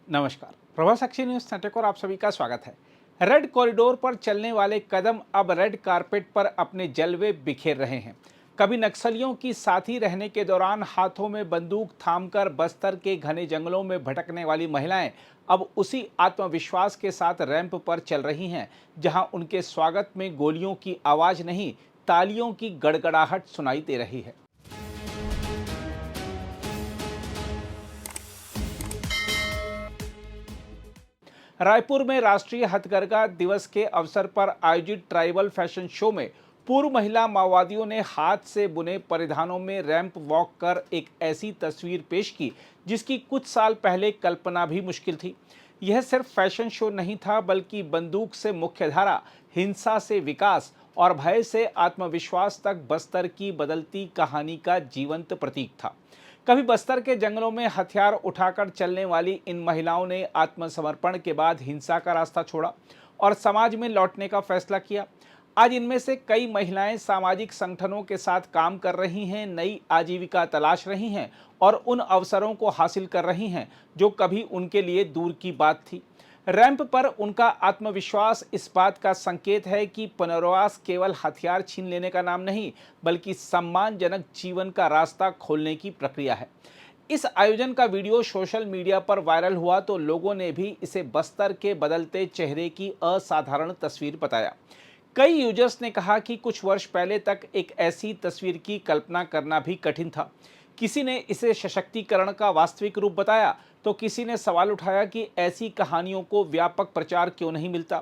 नमस्कार। Prabhasakshi news network और आप सभी का स्वागत है। रेड कॉरिडोर पर चलने वाले कदम अब रेड कारपेट पर अपने जलवे बिखेर रहे हैं। कभी नक्सलियों की साथी रहने के दौरान हाथों में बंदूक थामकर बस्तर के घने जंगलों में भटकने वाली महिलाएं अब उसी आत्मविश्वास के साथ रैंप पर चल रही हैं, जहां उनके स्वागत में गोलियों की आवाज नहीं, तालियों की गड़गड़ाहट सुनाई दे रही है। रायपुर में राष्ट्रीय हथकरघा दिवस के अवसर पर आयोजित ट्राइबल फैशन शो में पूर्व महिला माओवादियों ने हाथ से बुने परिधानों में रैंप वॉक कर एक ऐसी तस्वीर पेश की जिसकी कुछ साल पहले कल्पना भी मुश्किल थी। यह सिर्फ फैशन शो नहीं था, बल्कि बंदूक से मुख्यधारा, हिंसा से विकास और भय से आत्मविश्वास तक बस्तर की बदलती कहानी का जीवंत प्रतीक था। कभी बस्तर के जंगलों में हथियार उठाकर चलने वाली इन महिलाओं ने आत्मसमर्पण के बाद हिंसा का रास्ता छोड़ा और समाज में लौटने का फैसला किया। आज इनमें से कई महिलाएं सामाजिक संगठनों के साथ काम कर रही हैं, नई आजीविका तलाश रही हैं और उन अवसरों को हासिल कर रही हैं जो कभी उनके लिए दूर की बात थी। रैंप पर उनका आत्मविश्वास इस बात का संकेत है कि पुनर्वास केवल हथियार छीन लेने का नाम नहीं, बल्कि सम्मानजनक जीवन का रास्ता खोलने की प्रक्रिया है। इस आयोजन का वीडियो सोशल मीडिया पर वायरल हुआ तो लोगों ने भी इसे बस्तर के बदलते चेहरे की असाधारण तस्वीर बताया। कई यूजर्स ने कहा कि कुछ वर्ष पहले तक एक ऐसी तस्वीर की कल्पना करना भी कठिन था। किसी ने इसे सशक्तिकरण का वास्तविक रूप बताया, तो किसी ने सवाल उठाया कि ऐसी कहानियों को व्यापक प्रचार क्यों नहीं मिलता।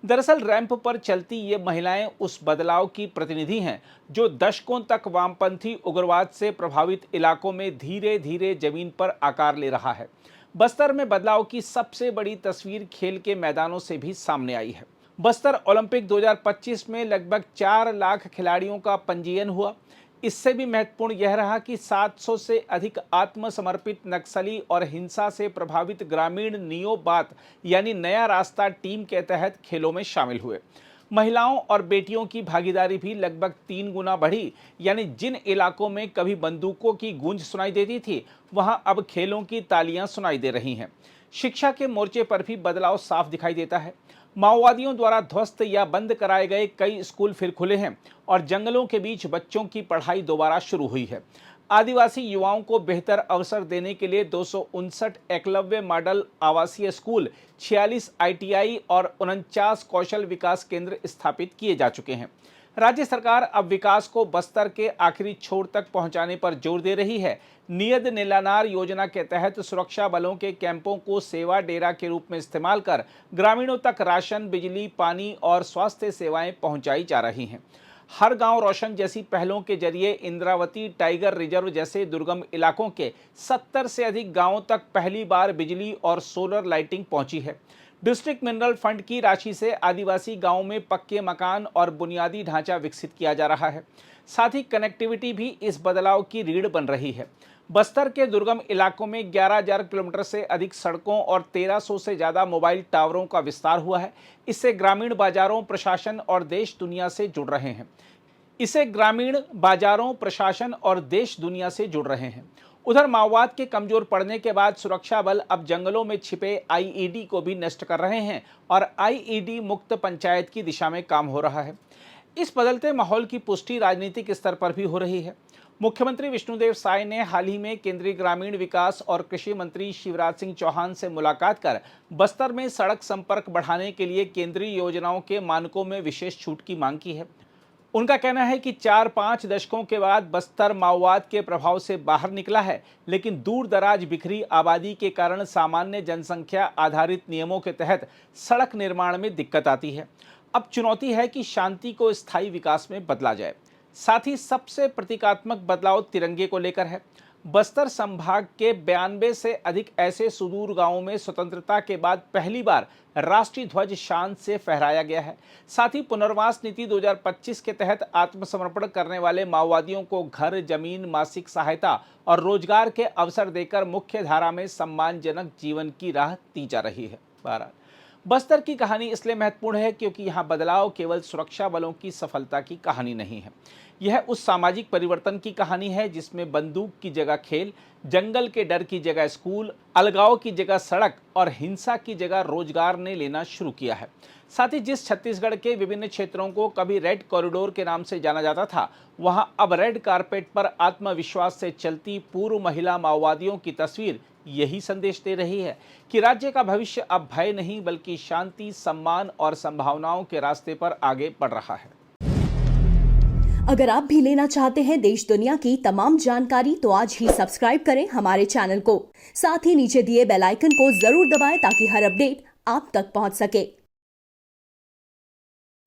दरअसल रैंप पर चलती ये महिलाएं उस बदलाव की प्रतिनिधि हैं जो दशकों तक वामपंथी उग्रवाद से प्रभावित इलाकों में धीरे धीरे जमीन पर आकार ले रहा है। बस्तर में बदलाव की सबसे बड़ी तस्वीर खेल के मैदानों से भी सामने आई है। बस्तर ओलंपिक 2025 में लगभग 4 लाख खिलाड़ियों का पंजीयन हुआ। इससे भी महत्वपूर्ण यह रहा कि 700 से अधिक आत्मसमर्पित नक्सली और हिंसा से प्रभावित ग्रामीण नियो बात यानी नया रास्ता टीम के तहत खेलों में शामिल हुए। महिलाओं और बेटियों की भागीदारी भी लगभग 3 गुना बढ़ी, यानी जिन इलाकों में कभी बंदूकों की गूंज सुनाई देती थी, वहां अब खेलों की तालियां सुनाई दे रही हैं। शिक्षा के मोर्चे पर भी बदलाव साफ दिखाई देता है। माओवादियों द्वारा ध्वस्त या बंद कराए गए कई स्कूल फिर खुले हैं और जंगलों के बीच बच्चों की पढ़ाई दोबारा शुरू हुई है। आदिवासी युवाओं को बेहतर अवसर देने के लिए 259 एकलव्य मॉडल आवासीय स्कूल, 46 आईटीआई और 49 कौशल विकास केंद्र स्थापित किए जा चुके हैं। राज्य सरकार अब विकास को बस्तर के आखिरी छोर तक पहुंचाने पर जोर दे रही है। नियत नीलानार योजना के तहत सुरक्षा बलों के कैंपों को सेवा डेरा के रूप में इस्तेमाल कर ग्रामीणों तक राशन, बिजली, पानी और स्वास्थ्य सेवाएं पहुंचाई जा रही हैं। हर गांव रोशन जैसी पहलों के जरिए इंद्रावती टाइगर रिजर्व जैसे दुर्गम इलाकों के 70 से अधिक गांवों तक पहली बार बिजली और सोलर लाइटिंग पहुंची है। डिस्ट्रिक्ट मिनरल फंड की राशि से आदिवासी गांवों में पक्के मकान और बुनियादी ढांचा विकसित किया जा रहा है। साथ ही कनेक्टिविटी भी इस बदलाव की रीढ़ बन रही है। बस्तर के दुर्गम इलाकों में 11,000 किलोमीटर से अधिक सड़कों और 1300 से ज़्यादा मोबाइल टावरों का विस्तार हुआ है। इससे ग्रामीण बाजारों, प्रशासन और देश दुनिया से जुड़ रहे हैं। उधर माओवाद के कमजोर पड़ने के बाद सुरक्षा बल अब जंगलों में छिपे आईईडी को भी नष्ट कर रहे हैं और आईईडी मुक्त पंचायत की दिशा में काम हो रहा है। इस बदलते माहौल की पुष्टि राजनीतिक स्तर पर भी हो रही है। मुख्यमंत्री विष्णुदेव साय ने हाल ही में केंद्रीय ग्रामीण विकास और कृषि मंत्री शिवराज सिंह चौहान से मुलाकात कर बस्तर में सड़क संपर्क बढ़ाने के लिए केंद्रीय योजनाओं के मानकों में विशेष छूट की मांग की है। उनका कहना है कि 4-5 दशकों के बाद बस्तर माओवाद के प्रभाव से बाहर निकला है, लेकिन दूर दराज बिखरी आबादी के कारण सामान्य जनसंख्या आधारित नियमों के तहत सड़क निर्माण में दिक्कत आती है। अब चुनौती है कि शांति को स्थायी विकास में बदला जाए। साथ ही सबसे प्रतीकात्मक बदलाव तिरंगे को लेकर है। बस्तर संभाग के 92 से अधिक ऐसे सुदूर गांवों में स्वतंत्रता के बाद पहली बार राष्ट्रीय ध्वज शान से फहराया गया है। साथ ही पुनर्वास नीति 2025 के तहत आत्मसमर्पण करने वाले माओवादियों को घर, जमीन, मासिक सहायता और रोजगार के अवसर देकर मुख्य धारा में सम्मानजनक जीवन की राह दी जा रही है। बस्तर की कहानी इसलिए महत्वपूर्ण है क्योंकि यहाँ बदलाव केवल सुरक्षा बलों की सफलता की कहानी नहीं है, यह उस सामाजिक परिवर्तन की कहानी है जिसमें बंदूक की जगह खेल, जंगल के डर की जगह स्कूल, अलगाव की जगह सड़क और हिंसा की जगह रोजगार ने लेना शुरू किया है। साथ ही जिस छत्तीसगढ़ के विभिन्न क्षेत्रों को कभी रेड कॉरिडोर के नाम से जाना जाता था, वहां अब रेड कारपेट पर आत्मविश्वास से चलती पूर्व महिला माओवादियों की तस्वीर यही संदेश दे रही है कि राज्य का भविष्य अब भय नहीं बल्कि शांति, सम्मान और संभावनाओं के रास्ते पर आगे बढ़ रहा है। अगर आप भी लेना चाहते हैं देश दुनिया की तमाम जानकारी तो आज ही सब्सक्राइब करें हमारे चैनल को। साथ ही नीचे दिए बेल आइकन को जरूर दबाएं ताकि हर अपडेट आप तक पहुंच सके।